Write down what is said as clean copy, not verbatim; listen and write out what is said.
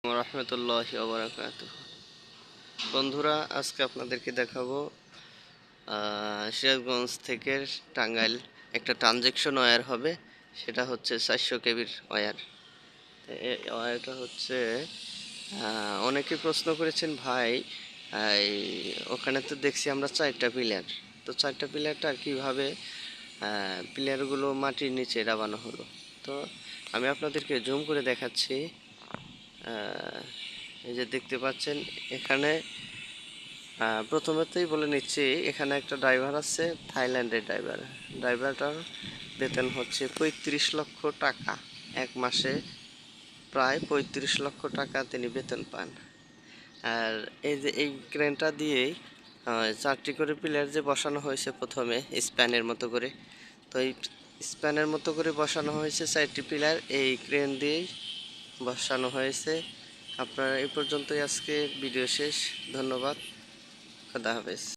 রহমতুল্লাহি ওয়া বারাকাতুহু। বন্ধুরা, আজকে আপনাদেরকে দেখাবো সিরাজগঞ্জ থেকে টাঙ্গাইল একটা ট্রানজেকশন ওয়্যার হবে। সেটা হচ্ছে 400 কেবির ওয়্যার। এই ওয়্যারটা হচ্ছে অনেকে প্রশ্ন করেছেন, ভাই এই ওখানে তো দেখছি আমরা 4টা পিলার, তো 4টা পিলারটা কীভাবে পিলারগুলো মাটির নিচে দাবানো হলো। তো আমি আপনাদেরকে জুম করে দেখাচ্ছি। এই যে দেখতে পাচ্ছেন এখানে, প্রথমেতেই বলে নিচ্ছি, এখানে একটা ড্রাইভার আছে, থাইল্যান্ডের ড্রাইভার। ড্রাইভারটার বেতন হচ্ছে 35 লক্ষ টাকা। এক মাসে প্রায় 35 লক্ষ টাকা তিনি বেতন পান। আর এই যে এই ক্রেনটা দিয়েই 4টি করে পিলার যে বসানো হয়েছে প্রথমে স্প্যানের মতো করে, তো এই স্প্যানের মতো করে বসানো হয়েছে 4টি পিলার এই ক্রেন দিয়েই বসানো হয়েছে। আপনারা এই পর্যন্তই, আজকে ভিডিও শেষ। ধন্যবাদ। খোদা হাফেজ।